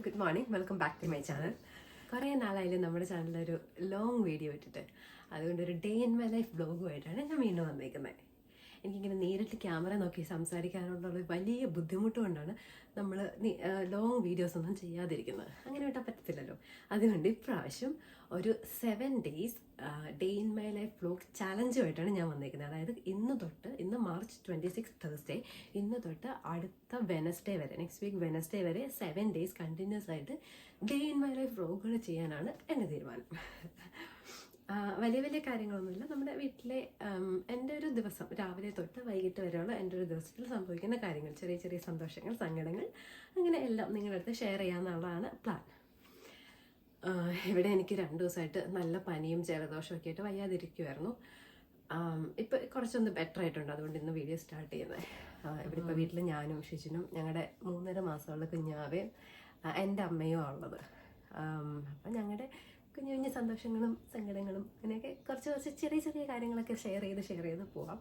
Good morning, welcome back to my channel. കുറേ നാളായാലും നമ്മുടെ ചാനലിലൊരു ലോങ് വീഡിയോ ഇട്ടിട്ട്, അതുകൊണ്ട് ഒരു ഡേ ഇൻ മൈ ലൈഫ് ബ്ലോഗുമായിട്ടാണ് ഞാൻ വീണ്ടും വന്നിരിക്കുന്നത്. എനിക്കിങ്ങനെ നേരിട്ട് ക്യാമറ നോക്കി സംസാരിക്കാനുള്ള വലിയ ബുദ്ധിമുട്ട് കൊണ്ടാണ് നമ്മൾ ലോങ് വീഡിയോസ് ഒന്നും ചെയ്യാതിരിക്കുന്നത്. അങ്ങനെ വിട്ടാൽ പറ്റത്തില്ലല്ലോ. അതുകൊണ്ട് ഇപ്രാവശ്യം ഒരു 7 days day in my life vlog ചാലഞ്ചുമായിട്ടാണ് ഞാൻ വന്നിരിക്കുന്നത്. അതായത് ഇന്ന് March 26 Thursday, ഇന്ന് തൊട്ട് അടുത്ത വെനസ്ഡേ വരെ, നെക്സ്റ്റ് വീക്ക് വെനസ്ഡേ വരെ 7 days കണ്ടിന്യൂസ് ആയിട്ട് ഡേ ഇൻ മൈ ലൈഫ് വ്ലോഗുകൾ ചെയ്യാനാണ് എൻ്റെ തീരുമാനം. വലിയ വലിയ കാര്യങ്ങളൊന്നുമില്ല. നമ്മുടെ വീട്ടിലെ എൻ്റെ ഒരു ദിവസം രാവിലെ തൊട്ട് വൈകിട്ട് വരെയുള്ള എൻ്റെ ഒരു ദിവസത്തിൽ സംഭവിക്കുന്ന കാര്യങ്ങൾ, ചെറിയ ചെറിയ സന്തോഷങ്ങൾ, സങ്കടങ്ങൾ, അങ്ങനെ എല്ലാം നിങ്ങളുടെ അടുത്ത് ഷെയർ ചെയ്യാമെന്നുള്ളതാണ് പ്ലാൻ. ഇവിടെ എനിക്ക് 2 ദിവസമായിട്ട് നല്ല പനിയും ജലദോഷവും ഒക്കെ ആയിട്ട് വയ്യാതിരിക്കുമായിരുന്നു. ഇപ്പം കുറച്ചൊന്ന് ബെറ്റർ ആയിട്ടുണ്ട്. അതുകൊണ്ട് ഇന്ന് വീഡിയോ സ്റ്റാർട്ട് ചെയ്യുന്നത്. ഇവിടെ ഇപ്പോൾ വീട്ടിൽ ഞാനും ഷിജിനും ഞങ്ങളുടെ 3.5 മാസമുള്ള കുഞ്ഞാവയും എൻ്റെ അമ്മയും ഉള്ളത്. അപ്പം ഞങ്ങളുടെ കുഞ്ഞു കുഞ്ഞു സന്തോഷങ്ങളും സങ്കടങ്ങളും അങ്ങനെയൊക്കെ കുറച്ച് ചെറിയ ചെറിയ കാര്യങ്ങളൊക്കെ ഷെയർ ചെയ്ത് പോവാം.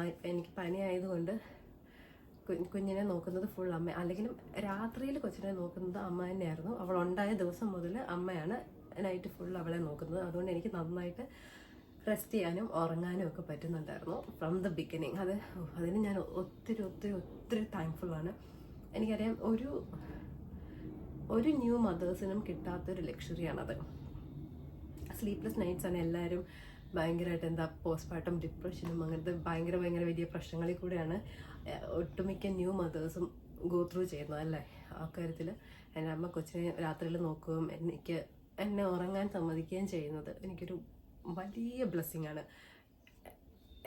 ഇപ്പം എനിക്ക് പനി ആയതുകൊണ്ട് കുഞ്ഞിനെ നോക്കുന്നത് ഫുൾ അമ്മ, അല്ലെങ്കിലും രാത്രിയിൽ കൊച്ചിനെ നോക്കുന്നത് അമ്മ തന്നെയായിരുന്നു. അവൾ ഉണ്ടായ ദിവസം മുതൽ അമ്മയാണ് നൈറ്റ് ഫുൾ അവളെ നോക്കുന്നത്. അതുകൊണ്ട് എനിക്ക് നന്നായിട്ട് റെസ്റ്റ് ചെയ്യാനും ഉറങ്ങാനും ഒക്കെ പറ്റുന്നുണ്ടായിരുന്നു ഫ്രം ദ ബിഗിനിങ്. അതിന് ഞാൻ ഒത്തിരി താങ്ക്ഫുള്ളാണ്. എനിക്കറിയാം ഒരു ന്യൂ മദേഴ്സിനും കിട്ടാത്തൊരു ലക്ഷറിയാണത്. സ്ലീപ്ലെസ് നൈറ്റ്സ് ആണ് എല്ലാവരും ഭയങ്കരമായിട്ട് പോസ്റ്റ്മോർട്ടം ഡിപ്രഷനും അങ്ങനത്തെ ഭയങ്കര വലിയ പ്രശ്നങ്ങളിൽ കൂടെയാണ് ഒട്ടുമിക്ക ന്യൂ മദേഴ്സും ഗോ ത്രൂ ചെയ്യുന്നത് അല്ലേ. ആ കാര്യത്തിൽ എൻ്റെ അമ്മ കൊച്ചിനെ രാത്രിയിൽ നോക്കുകയും എന്നെ ഉറങ്ങാൻ സമ്മതിക്കുകയും ചെയ്യുന്നത് എനിക്കൊരു വലിയ ബ്ലെസ്സിങ് ആണ്.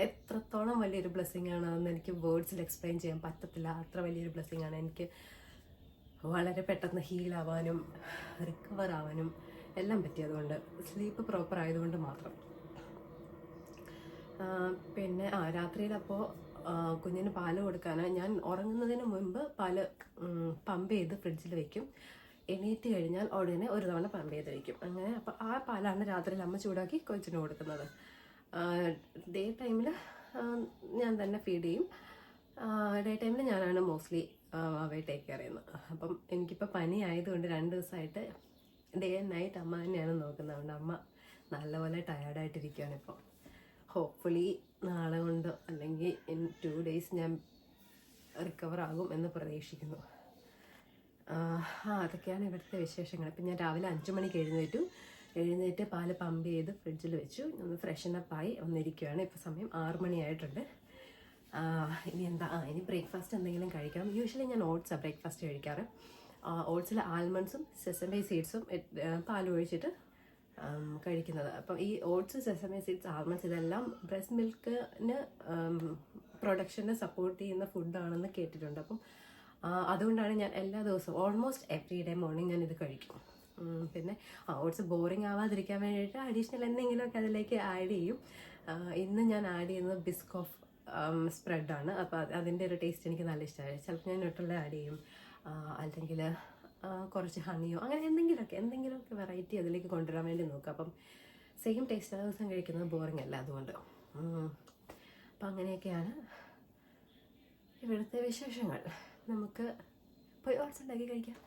എത്രത്തോളം വലിയൊരു ബ്ലെസ്സിങ് ആണ് അതെന്ന് എനിക്ക് വേർഡ്സിൽ എക്സ്പ്ലെയിൻ ചെയ്യാൻ പറ്റത്തില്ല. അത്ര വലിയൊരു ബ്ലെസ്സിങ് ആണ്. എനിക്ക് വളരെ പെട്ടെന്ന് ഹീലാവാനും റിക്കവർ ആവാനും എല്ലാം പറ്റിയതുകൊണ്ട്, സ്ലീപ്പ് പ്രോപ്പർ ആയതുകൊണ്ട് മാത്രം. പിന്നെ രാത്രിയിലപ്പോൾ കുഞ്ഞിന് പാല് കൊടുക്കാൻ ഞാൻ ഉറങ്ങുന്നതിന് മുൻപ് പാല് പമ്പ് ചെയ്ത് ഫ്രിഡ്ജിൽ വെക്കും. എണീറ്റ് കഴിഞ്ഞാൽ ഉടനെ ഒരു തവണ പമ്പ് ചെയ്ത് വയ്ക്കും. അങ്ങനെ അപ്പോൾ ആ പാലാണ് രാത്രിയിൽ അമ്മ ചൂടാക്കി കൊച്ചിന് കൊടുക്കുന്നത്. ഡേ ടൈമിൽ ഞാൻ തന്നെ ഫീഡ് ചെയ്യും. ഡേ ടൈമിൽ ഞാനാണ് മോസ്റ്റ്ലി അവയെ ടേക്ക് കെയർ ചെയ്യുന്നത്. അപ്പം എനിക്കിപ്പോൾ പനി ആയതുകൊണ്ട് 2 ദിവസമായിട്ട് ഡേ ആൻഡ് നൈറ്റ് അമ്മ തന്നെയാണ് നോക്കുന്നത്. അതുകൊണ്ട് അമ്മ നല്ലപോലെ ടയേർഡായിട്ടിരിക്കുകയാണ് ഇപ്പോൾ. ഹോപ്പ്ഫുള്ളി നാളെ കൊണ്ട് അല്ലെങ്കിൽ ഇൻ 2 days ഞാൻ റിക്കവർ ആകും എന്ന് പ്രതീക്ഷിക്കുന്നു. അതൊക്കെയാണ് ഇവിടുത്തെ വിശേഷങ്ങൾ. ഇപ്പം ഞാൻ രാവിലെ 5 മണിക്ക് എഴുന്നേറ്റ് പാല് പമ്പ് ചെയ്ത് ഫ്രിഡ്ജിൽ വെച്ചു. ഒന്ന് ഫ്രഷനപ്പായി വന്നിരിക്കുകയാണ്. ഇപ്പോൾ സമയം 6 മണിയായിട്ടുണ്ട്. ഇനി ബ്രേക്ക്ഫാസ്റ്റ് എന്തെങ്കിലും കഴിക്കണം. യൂഷ്വലി ഞാൻ ഓട്സാണ് ബ്രേക്ക്ഫാസ്റ്റ് കഴിക്കാറ്. ഓട്സിൽ ആൽമണ്ട്സും സെസമി സീഡ്സും പാൽ ഒഴിച്ചിട്ട് കഴിക്കുന്നത്. അപ്പം ഈ ഓട്സ്, സെസമി സീഡ്സ്, ആൽമണ്ട്സ് ഇതെല്ലാം ബ്രസ്റ്റ് മിൽക്കിന് പ്രൊഡക്ഷനെ സപ്പോർട്ട് ചെയ്യുന്ന ഫുഡാണെന്ന് കേട്ടിട്ടുണ്ട്. അപ്പം അതുകൊണ്ടാണ് ഞാൻ എല്ലാ ദിവസവും ഓൾമോസ്റ്റ് എവറി ഡേ മോർണിംഗ് ഞാൻ ഇത് കഴിക്കും. പിന്നെ ഓട്സ് ബോറിങ് ആവാതിരിക്കാൻ വേണ്ടിയിട്ട് അഡീഷണൽ എന്തെങ്കിലുമൊക്കെ അതിലേക്ക് ആഡ് ചെയ്യും. ഇന്ന് ഞാൻ ആഡ് ചെയ്യുന്നത് ബിസ്കോഫ് സ്പ്രെഡാണ്. അപ്പോൾ അതിൻ്റെ ഒരു ടേസ്റ്റ് എനിക്ക് നല്ല ഇഷ്ടമായി. ചിലപ്പോൾ ഞാൻ ന്യൂട്രല ആഡ് ചെയ്യും, അല്ലെങ്കിൽ കുറച്ച് ഹണിയോ അങ്ങനെ എന്തെങ്കിലുമൊക്കെ വെറൈറ്റി അതിലേക്ക് കൊണ്ടുവരാൻ വേണ്ടി നോക്കുക. അപ്പം സെയിം ടേസ്റ്റ് ആ ദിവസം കഴിക്കുന്നത് ബോറിംഗ് അല്ല. അതുകൊണ്ട് അപ്പം അങ്ങനെയൊക്കെയാണ് ഇവിടുത്തെ വിശേഷങ്ങൾ. നമുക്ക് പോയി ഓട്സ് ഉണ്ടാക്കി കഴിക്കാം.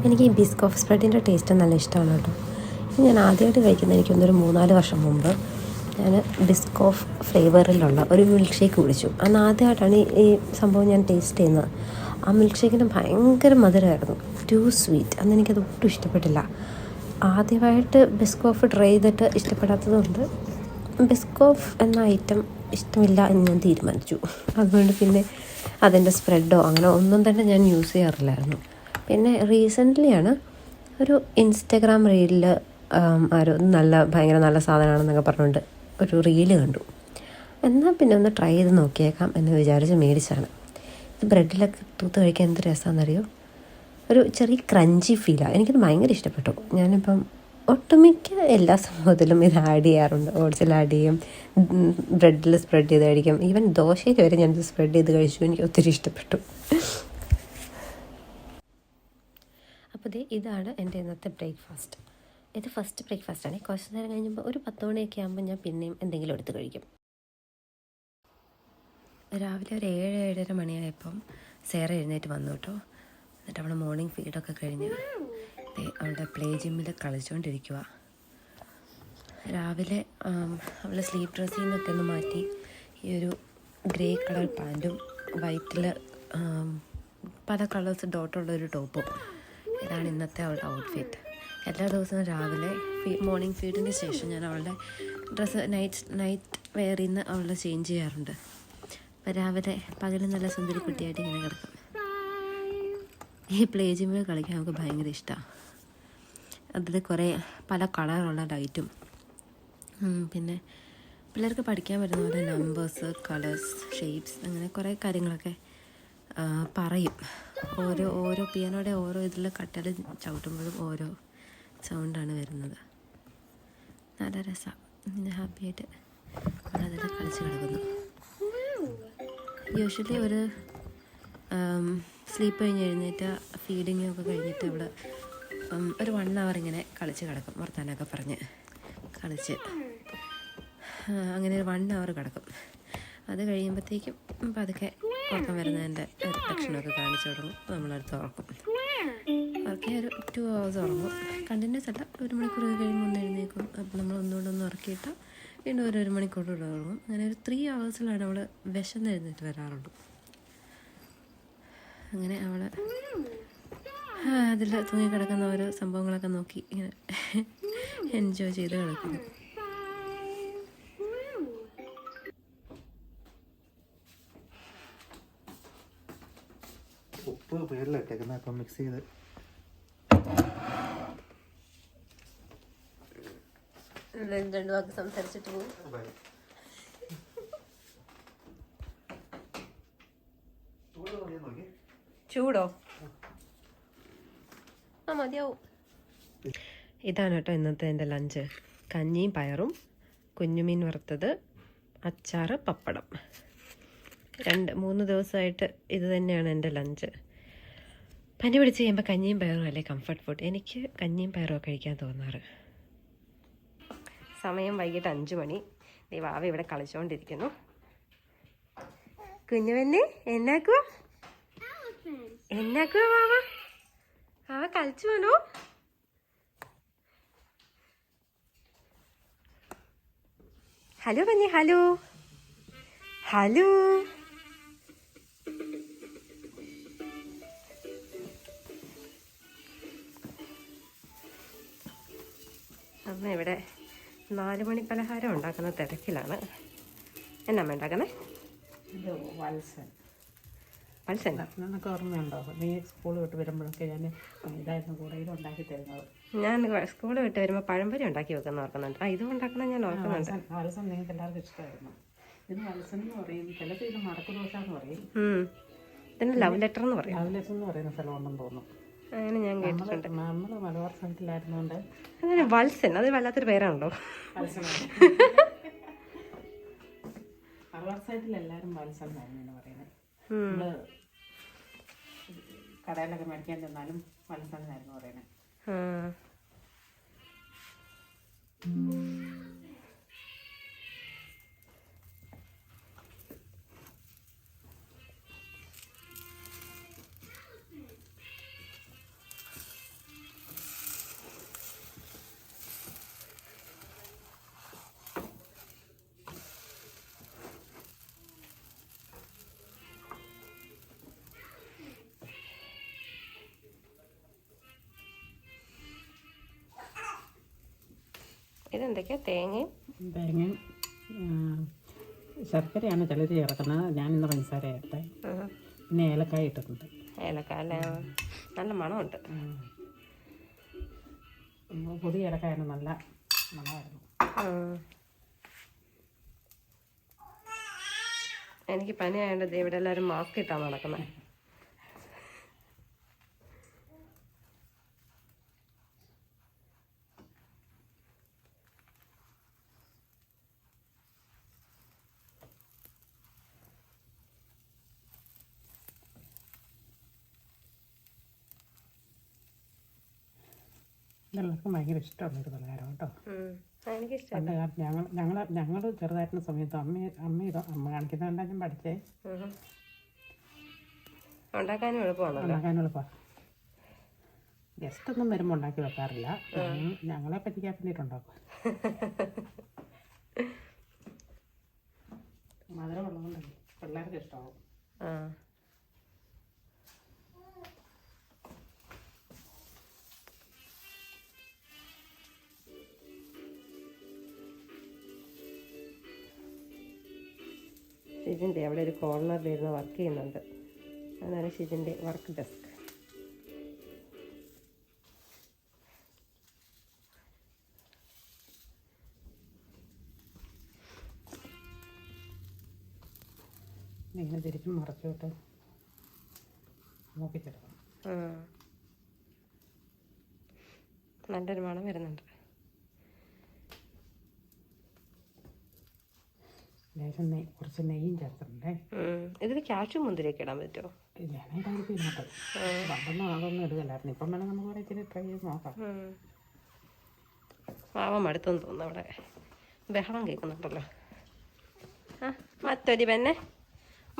എനിക്ക് ഈ ബിസ്കോഫ് സ്പ്രെഡിൻ്റെ ടേസ്റ്റ് നല്ല ഇഷ്ടമാണ് കേട്ടോ. ഞാൻ ആദ്യമായിട്ട് കഴിക്കുന്നത് എനിക്കൊന്നൊരു 3-4 വർഷം മുമ്പ് ഞാൻ ബിസ്കോഫ് ഫ്ലേവറിലുള്ള ഒരു മിൽക്ക് ഷേക്ക് കുടിച്ചു. അന്ന് ആദ്യമായിട്ടാണ് ഈ സംഭവം ഞാൻ ടേസ്റ്റ് ചെയ്യുന്നത്. ആ മിൽക്ക് ഷേക്കിന് ഭയങ്കര മധുരമായിരുന്നു, ടു സ്വീറ്റ്. അന്ന് എനിക്കത് ഒട്ടും ഇഷ്ടപ്പെട്ടില്ല. ആദ്യമായിട്ട് ബിസ്കോഫ് ട്രൈ ചെയ്തിട്ട് ഇഷ്ടപ്പെടാത്തതുകൊണ്ട് ബിസ്കോഫ് എന്ന ഐറ്റം ഇഷ്ടമില്ല എന്ന് ഞാൻ തീരുമാനിച്ചു. അതുകൊണ്ട് പിന്നെ അതിൻ്റെ സ്പ്രെഡോ അങ്ങനെ ഒന്നും തന്നെ ഞാൻ യൂസ് ചെയ്യാറില്ലായിരുന്നു. പിന്നെ റീസെൻ്റ്ലിയാണ് ഒരു ഇൻസ്റ്റഗ്രാം റീലിൽ ആരോ ഭയങ്കര നല്ല സാധനമാണെന്നൊക്കെ പറഞ്ഞുകൊണ്ട് ഒരു റീല് കണ്ടു. എന്നാൽ പിന്നെ ഒന്ന് ട്രൈ ചെയ്ത് നോക്കിയേക്കാം എന്ന് വിചാരിച്ച് മേടിച്ചാണ്. ഇത് ബ്രെഡിലൊക്കെ തൂത്ത് കഴിക്കാൻ എന്ത് രസമാണെന്നറിയോ. ഒരു ചെറിയ ക്രഞ്ചി ഫീലാണ്. എനിക്കത് ഭയങ്കര ഇഷ്ടപ്പെട്ടു. ഞാനിപ്പം ഒട്ടുമിക്ക എല്ലാ സംഭവത്തിലും ഇത് ആഡ് ചെയ്യാറുണ്ട്. ഓട്സിൽ ആഡ് ചെയ്യും, ബ്രെഡിൽ സ്പ്രെഡ് ചെയ്ത് കഴിക്കും. ഈവൻ ദോശയിൽ വരെ ഞാനിത് സ്പ്രെഡ് ചെയ്ത് കഴിച്ചു. എനിക്ക് ഒത്തിരി ഇഷ്ടപ്പെട്ടു. അപ്പോൾ ഇതാണ് എൻ്റെ ഇന്നത്തെ ബ്രേക്ക്ഫാസ്റ്റ്. ഇത് ഫസ്റ്റ് ബ്രേക്ക്ഫാസ്റ്റാണ്. കുറച്ച് നേരം കഴിഞ്ഞപ്പോൾ ഒരു 10 മണിയൊക്കെ ആകുമ്പോൾ ഞാൻ പിന്നെയും എന്തെങ്കിലും എടുത്ത് കഴിക്കും. രാവിലെ ഒരു 7-7:30 മണിയായപ്പം സേറ എഴുന്നേറ്റ് വന്നു കേട്ടോ. എന്നിട്ട് അവൾ മോർണിംഗ് ഫീഡൊക്കെ കഴിഞ്ഞ് അവളുടെ പ്ലേ ജിമ്മിൽ കളിച്ചുകൊണ്ടിരിക്കുക. രാവിലെ അവൾ സ്ലീപ്പ് ഡ്രസ്സിൽ നിന്നൊക്കെ ഒന്ന് മാറ്റി ഈ ഒരു ഗ്രേ കളർ പാൻറ്റും വൈറ്റിൽ പല കളേഴ്സ് ഡോട്ടുള്ളൊരു ടോപ്പും, ഇതാണ് ഇന്നത്തെ അവളുടെ ഔട്ട്ഫിറ്റ്. എല്ലാ ദിവസവും രാവിലെ മോർണിംഗ് ഫീഡിന് ശേഷം ഞാൻ അവളുടെ ഡ്രസ്സ് നൈറ്റ് വെയറിൽ നിന്ന് അവളുടെ ചേഞ്ച് ചെയ്യാറുണ്ട്. അപ്പോൾ രാവിലെ പകൽ നല്ല സുന്ദരി കുട്ടിയായിട്ട് ഇങ്ങനെ കിടക്കും. ഈ പ്ലേ ജിമ്മിൽ കളിക്കാൻ നമുക്ക് ഭയങ്കര ഇഷ്ടമാണ്. അതിൽ കുറേ പല കളറുള്ള ലൈറ്റും പിന്നെ പിള്ളേർക്ക് പഠിക്കാൻ പറ്റുന്ന പോലെ നമ്പേഴ്സ്, കളേഴ്സ്, ഷേപ്സ് അങ്ങനെ കുറേ കാര്യങ്ങളൊക്കെ പറയും. ഓരോ പിയാനോയുടെ ഓരോ ഇതിൽ കട്ടൽ ചവിട്ടുമ്പോഴും ഓരോ സൗണ്ടാണ് വരുന്നത്. നല്ല രസമാണ്. ഹാപ്പിയായിട്ട് അതിൽ കളിച്ച് കിടക്കുന്നു. യൂഷ്വലി ഒരു സ്ലീപ്പ് കഴിഞ്ഞ് എഴുന്നേറ്റ് ഫീഡിങ്ങും ഒക്കെ കഴിഞ്ഞിട്ട് ഇവിടെ ഒരു 1 hour ഇങ്ങനെ കളിച്ച് കിടക്കും. വർത്താനമൊക്കെ പറഞ്ഞ് കളിച്ച് അങ്ങനെ ഒരു 1 hour കിടക്കും. അത് കഴിയുമ്പോഴത്തേക്കും പതുക്കെ ഉറക്കം വരുന്നതിൻ്റെ ഒരു ലക്ഷണമൊക്കെ കാണിച്ചു തുടങ്ങും. നമ്മളടുത്ത് ഉറക്കും. ഉറക്കി ഒരു 2 hours ഉറങ്ങും. കണ്ടിന്യൂസ് അല്ല, 1 മണിക്കൂർ കഴിയുമ്പോൾ ഒന്ന് എഴുന്നേക്കും. അപ്പോൾ നമ്മൾ ഒന്നുകൂടെ ഉറക്കിയിട്ട് വീണ്ടും ഒരു 1 മണിക്കൂർ ഉറങ്ങും. അങ്ങനെ ഒരു 3 hours അവൾ വിശന്ന് എഴുന്നേറ്റ് വരാറുള്ളൂ. അങ്ങനെ അവൾ അതിൽ തൂങ്ങി കിടക്കുന്ന ഓരോ സംഭവങ്ങളൊക്കെ നോക്കി ഇങ്ങനെ എൻജോയ് ചെയ്ത് കിടക്കുന്നു. ഉപ്പ് പേരിലിട്ടേക്കുന്നത് അപ്പം മിക്സ് ചെയ്ത് രണ്ടു വാക്ക് സംസാരിച്ചിട്ട് പോകും. ചൂടോ? മതിയാവും. ഇതാണ് കേട്ടോ ഇന്നത്തെ എൻ്റെ ലഞ്ച്. കഞ്ഞിയും പയറും, കുഞ്ഞുമീൻ വറുത്തത്, അച്ചാറ്, പപ്പടം. 2-3 ദിവസമായിട്ട് ഇത് തന്നെയാണ് എൻ്റെ ലഞ്ച്. പനി പിടിച്ച് കഴിയുമ്പോൾ കഞ്ഞിയും പയറും അല്ലേ കംഫർട്ട് ഫുഡ്. എനിക്ക് കഞ്ഞിയും പയറും കഴിക്കാൻ തോന്നാറ്. സമയം വൈകിട്ട് 5 മണി. വാവ ഇവിടെ കളിച്ചുകൊണ്ടിരിക്കുന്നു. കുഞ്ഞുവന്നെ എന്നാക്കുവാ വാവ? വാവ കളിച്ചു പോണോ? ഹലോ പഞ്ഞി, ഹലോ ഹലോ. അമ്മ ഇവിടെ 4 മണി പലഹാരം ഉണ്ടാക്കുന്ന തിരക്കിലാണ്. എന്നാ ഉണ്ടാക്കുന്നേ? വത്സൻ നിനക്ക് ഓർമ്മയുണ്ടോ? നീ സ്കൂൾ വിട്ട് വരുമ്പോഴൊക്കെ ഞാൻ ഇതായിരുന്നു കൂടെ ഇത് ഉണ്ടാക്കി തരുന്നത്. ഞാൻ സ്കൂൾ വിട്ട് വരുമ്പോൾ പഴംപൊരി ഉണ്ടാക്കി വെക്കുന്ന ഓർക്കുന്നുണ്ട്. ഇത് ഉണ്ടാക്കണം ഞാൻ ഓർക്കുന്നുണ്ട്. വത്സൻ നിങ്ങൾക്ക് എല്ലാവർക്കും ഇഷ്ടമായിരുന്നു. ഇതിന് വത്സൻ എന്ന് പറയും, ചിലപ്പോൾ ഇത് മടക്ക് ദോശ എന്ന് പറയും, ഇതിന് ലവ് ലെറ്റർ എന്ന് പറയും. ലവ് ലെറ്റർ എന്ന് പറയുന്ന സ്ഥലമുണ്ടെന്ന് തോന്നുന്നു. അങ്ങനെ ഞാൻ കേട്ടിട്ടുണ്ട്. നമ്മൾ മലബാർ സൈഡിലായിരുന്നുകൊണ്ട് അങ്ങനെ വത്സൻ അത് വല്ലാത്തൊരു പേരാണല്ലോ. മലബാർ സൈഡിൽ എല്ലാവരും വത്സൻ എന്നാണ് പറയുന്നത്. നമ്മള് കടയിലൊക്കെ മേടിക്കാൻ ചെന്നാലും വത്സൻ എന്നായിരുന്നു പറയുന്നത്. ഇതെന്തൊക്കെയാ? തേങ്ങയും ശർക്കരയാണ് ചിലർ ചേർക്കുന്നത്. ഞാനിന്ന് പഞ്ചസാര ചേർത്തെ. പിന്നെ ഏലക്കായ ഇട്ടിട്ടുണ്ട്. ഏലക്ക അല്ലേ? നല്ല മണമുണ്ട്. പുതിയ ഏലക്കായാണ്, നല്ല മണമായിരുന്നു. എനിക്ക് പനിയായതുകൊണ്ട് ഇവിടെ എല്ലാവരും മാസ്ക് ഇട്ടാണ് നടക്കുന്നത്. ഇതെല്ലാവർക്കും ഭയങ്കര ഇഷ്ടമുള്ളൊരു പലഹാരം കേട്ടോ. എനിക്കിഷ്ടം. പണ്ട് കാലത്ത് ഞങ്ങൾ ചെറുതായിരുന്ന സമയത്ത് അമ്മ കാണിക്കുന്നുണ്ടാ ഞാൻ പഠിച്ചേ. ഉണ്ടാക്കാനും എളുപ്പമാണല്ലോ. ഉണ്ടാക്കാനും എളുപ്പമാണ്. ഗസ്റ്റൊന്നും വരുമ്പോൾ ഉണ്ടാക്കി വെക്കാറില്ല. ഞങ്ങളെ പറ്റിക്കാൻ വേണ്ടിയിട്ടുണ്ടാക്കും. മധുരം ഉള്ളതുകൊണ്ടല്ലേ പിള്ളേർക്ക് ഇഷ്ടമാവും. ഷിജിൻ്റെ അവിടെ ഒരു കോർണറിലിരുന്ന് വർക്ക് ചെയ്യുന്നുണ്ട്. അതാണ് ഷിജിൻ്റെ വർക്ക് ഡെസ്ക്. ഇങ്ങനെ തിരിച്ചും മറച്ചോട്ട് നോക്കിച്ചെടുക്കണം. നല്ലൊരു മണം വരുന്നുണ്ട്. ലേശം കുറച്ച് നെയ്യും ചേർത്തിട്ടുണ്ടേ. ഇതിൽ കാഷ്യൂ മുന്തിരിയൊക്കെ ഇടാൻ പറ്റുമോ? ഞാനിടായിരിക്കും ഇതിനകത്ത്. പണ്ടൊന്നും അതൊന്നും ഇടുകയല്ലായിരുന്നു. ഇപ്പം വേണം നമുക്ക് കൂടെ ഇച്ചിരി ട്രൈ ചെയ്ത് നോക്കാം. പാവം അടുത്തെന്ന് തോന്നുന്നു. അവിടെ ബഹളം കേൾക്കുന്നുണ്ടല്ലോ. മത്തൊരി പെന്നെ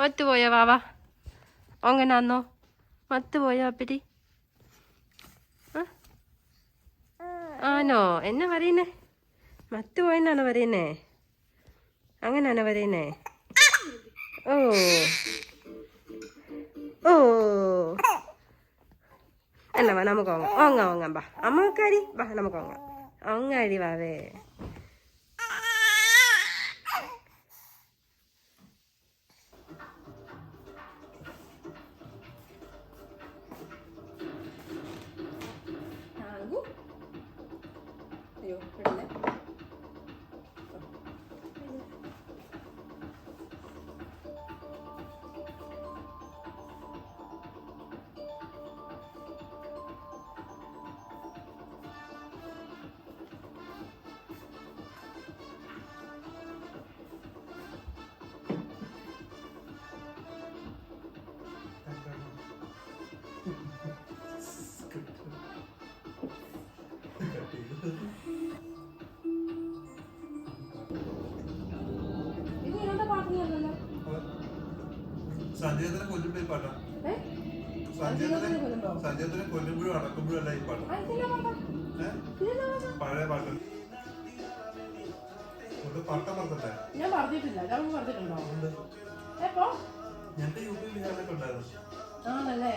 മത്ത് പോയോ വാവ? അങ്ങനാന്നോ? മത്ത് പോയോ അപ്പരി? ആണോ? എന്നാ പറയുന്നേ? മത്ത് പോയെന്നാണോ പറയുന്നേ? അങ്ങനെയാണോ പറയുന്നേ? ഓ ഓ എന്നാ വാ നമുക്ക് ഓങ്ങാം ബാ. അമ്മക്കാരി ബാ, നമുക്ക് ഒങ്ങാടി വാവേ. അയ്യോ ഇടല്ലേ. സഞ്ജയത്തിനെ കൊല്ലുമ്പോ ഈ പാട്ടാ. സഞ്ജയത്തിനെ കൊല്ലുമ്പോഴും അടക്കുമ്പോഴും അല്ല ഈ പാട്ട്. പഴയ പാട്ട്. പട്ടം പറഞ്ഞിട്ടേ ഞാൻ പറഞ്ഞിട്ടില്ല. പറഞ്ഞിട്ടുണ്ടോ? ഞങ്ങൾക്ക് യൂട്യൂബ് ചാനലൊക്കെ ഉണ്ടായിരുന്നു. ആണല്ലേ?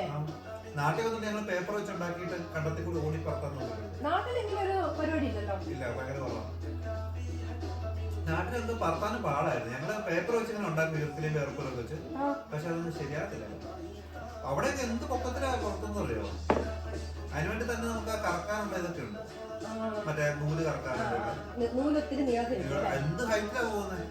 നാട്ടിൽ വന്നിട്ട് ഞങ്ങൾ പേപ്പർ വെച്ച് ഉണ്ടാക്കിയിട്ട് കണ്ടത്തിൽ കൂടി ഓടി പറത്താൻ നാട്ടിൽ ഇങ്ങനൊരു പരിപാടി ഇല്ലല്ലോ. ഇല്ല, ഭയങ്കര കുറവാണ്. നാട്ടിലെന്തോ പറത്താനും പാടായിരുന്നു. ഞങ്ങള് പേപ്പർ വെച്ച് ഇങ്ങനെ ഉണ്ടാക്കി ഇരുത്തിലെയും പേപ്പറൊക്കെ വെച്ച്. പക്ഷെ അതൊന്നും ശരിയാകത്തില്ല. അവിടെ എന്ത് പൊക്കത്തിലാ പുറത്തെന്ന് അറിയോ? അതിനുവേണ്ടി തന്നെ നമുക്ക് ആ കറക്കാനുള്ള ഇതൊക്കെ ഉണ്ട്. മറ്റേ നൂല് കറക്കാനുള്ള എന്ത് ഹൈറ്റിലാ പോകുന്നത്.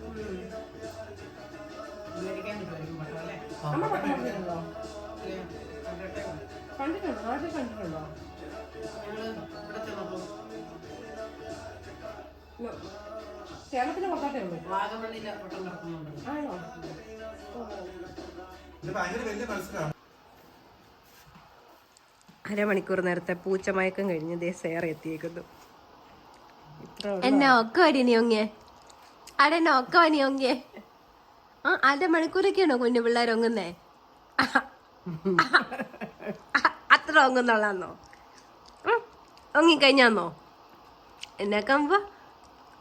കേരളത്തിന് പുറത്തോട്ടേ ഉള്ളൂ. വാഗമണ്ണിലെ പട്ടം കിടക്കുന്നുണ്ട്. ആണോ? ഇത് ഭയങ്കര വലിയ മത്സരമാണ്. അരമണിക്കൂർ നേരത്തെ പൂച്ചമയക്കം കഴിഞ്ഞ് ദേശേറെ എത്തിയേക്കുന്നു. എന്നാ ഒക്കെ വരിനിയൊങ്ങിയേ? അടെന്നാ ഒക്കെ വനിയൊങ്ങിയേ? അരമണിക്കൂറൊക്കെയാണോ കുഞ്ഞു പിള്ളേർ ഒങ്ങുന്നേ? അത്ര ഒങ്ങുന്നുള്ളാന്നോ? ഒങ്ങിക്കഴിഞ്ഞാന്നോ? എന്നെക്കാകുമ്പോ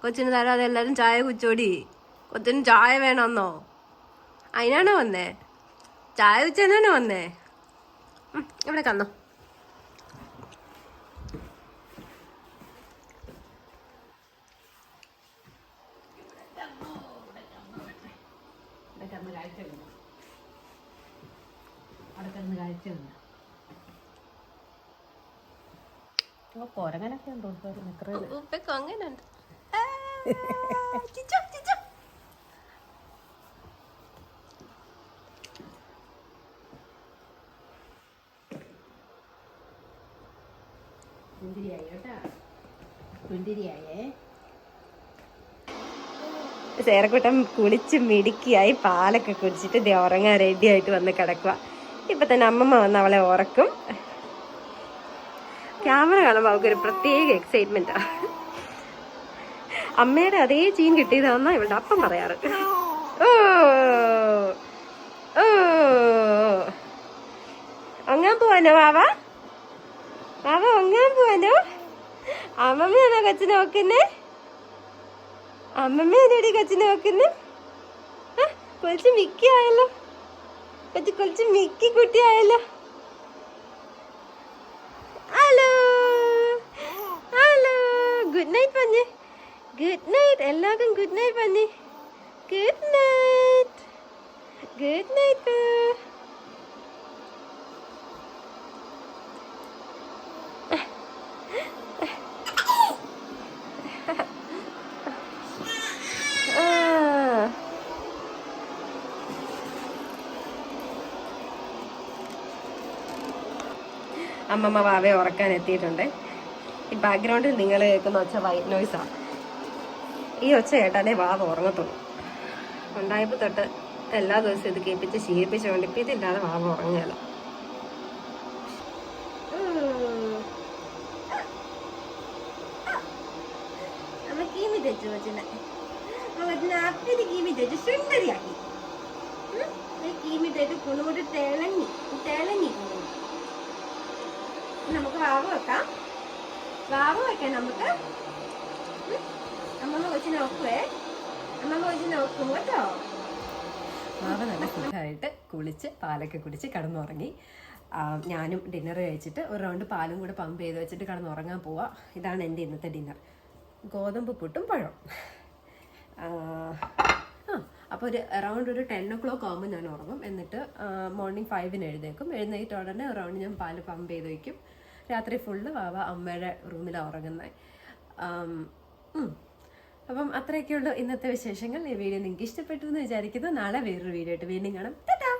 കൊച്ചിന് തരാതെ എല്ലാരും ചായ കുച്ചോടി. കൊച്ചിന് ചായ വേണമെന്നോ? അതിനാണോ വന്നേ? ചായ കുച്ചാനാണോ വന്നേ? ഇവിടെ കന്നോ. കാഴ്ച വന്നു. അവിടെ കിടന്ന് കാഴ്ച വന്നു. കൊരങ്ങനൊക്കെ ഉണ്ടോ നിക്കറയില്? ഉപ്പയ്ക്ക് അങ്ങനെ ഉണ്ട്. കുന്തിരിയായി കേട്ടാ, കുന്തിരിയായേ. സേറക്കുട്ടൻ കുളിച്ച് മിടുക്കിയായി പാലൊക്കെ കുടിച്ചിട്ട് ദേ ഉറങ്ങാൻ റെഡി ആയിട്ട് വന്ന് കിടക്കുക. ഇപ്പൊ തന്നെ അമ്മമ്മ വന്ന് അവളെ ഉറക്കും. ക്യാമറ കാണുമ്പോൾ അവൾക്കൊരു പ്രത്യേക എക്സൈറ്റ്മെന്റാ. അമ്മയുടെ അതേ ജീൻ കിട്ടിയതാന്നാ ഇവളുടെ അപ്പം പറയാറ്. ഓ ഓ ഒങ്ങാൻ പോവാനോ വാവ? വാവ ഒങ്ങാൻ പോവാനോ? അമ്മമ്മയാണോ കൊച്ചു നോക്കുന്നേ? അമ്മമ്മേനടി കൊച്ചു നോക്കുന്നേ? കൊച്ചു മിക്കി ആയല്ലോ, കൊച്ചു മിക്കി കുട്ടി ആയല്ലോ. ഹലോ ഹലോ, ഗുഡ് നൈറ്റ് പറഞ്ഞേ. ഗുഡ് നൈറ്റ് എല്ലാവർക്കും. ഗുഡ് നൈറ്റ് പറഞ്ഞേ. Good night, good night. അമ്മമ്മ വാവയെ ഉറക്കാൻ എത്തിയിട്ടുണ്ട്. ഈ ബാക്ക്ഗ്രൗണ്ടിൽ നിങ്ങൾ കേൾക്കുന്ന ഒച്ച വൈറ്റ് നോയ്സാണ്. ഈ ഒച്ച കേട്ടാലേ വാവ ഉറങ്ങത്തുള്ളൂ. ഉണ്ടായപ്പോൾ തൊട്ട് എല്ലാ ദിവസവും ഇത് കേൾപ്പിച്ച് ശീലിപ്പിച്ചുകൊണ്ട് ഇപ്പം ഇതില്ലാതെ വാവ ഉറങ്ങുകയല്ല. അമ്മ കീമി തെച്ചു കൊച്ചിനെ, അപ്പന് കീമി തെച്ചു സുന്ദരിയാക്കി. കീമി തെച്ചു കുണുകൂടി തിളങ്ങി തിളങ്ങി. നമുക്ക് വാവ വെക്കാം. വാവ വെക്കാം നമുക്ക്. അമ്മമ്മ കൊച്ചിനെ നോക്കുവേ. അമ്മമ്മ കൊച്ചിനെ നോക്കും കേട്ടോ. വാവ നല്ല സുഖമായിട്ട് കുളിച്ച് പാലൊക്കെ കുടിച്ച് കിടന്നുറങ്ങി. ഞാനും ഡിന്നർ കഴിച്ചിട്ട് ഒരു റൗണ്ട് പാലും കൂടെ പമ്പ് ചെയ്ത് വെച്ചിട്ട് കിടന്നുറങ്ങാൻ പോവാം. ഇതാണ് എൻ്റെ ഇന്നത്തെ ഡിന്നർ. ഗോതമ്പ് പുട്ടും പഴം. അപ്പോൾ ഒരു അറൗണ്ട് ഒരു 10 o'clock ആകുമ്പോൾ ഞാൻ ഉറങ്ങും. എന്നിട്ട് മോർണിംഗ് 5 എഴുന്നേക്കും. എഴുന്നേറ്റ് ഉടനെ അറൗണ്ട് ഞാൻ പാല് പമ്പ് ചെയ്ത് വയ്ക്കും. രാത്രി ഫുള്ള് വാവ അമ്മയുടെ റൂമിലാണ് ഉറങ്ങുന്നത്. അപ്പം അത്രയൊക്കെയുള്ളൂ ഇന്നത്തെ വിശേഷങ്ങൾ. ഈ വീഡിയോ നിങ്ങൾക്ക് ഇഷ്ടപ്പെട്ടു എന്ന് വിചാരിക്കുന്നു. നാളെ വേറൊരു വീഡിയോ ആയിട്ട് വീണ്ടും കാണാം. ടാറ്റാ.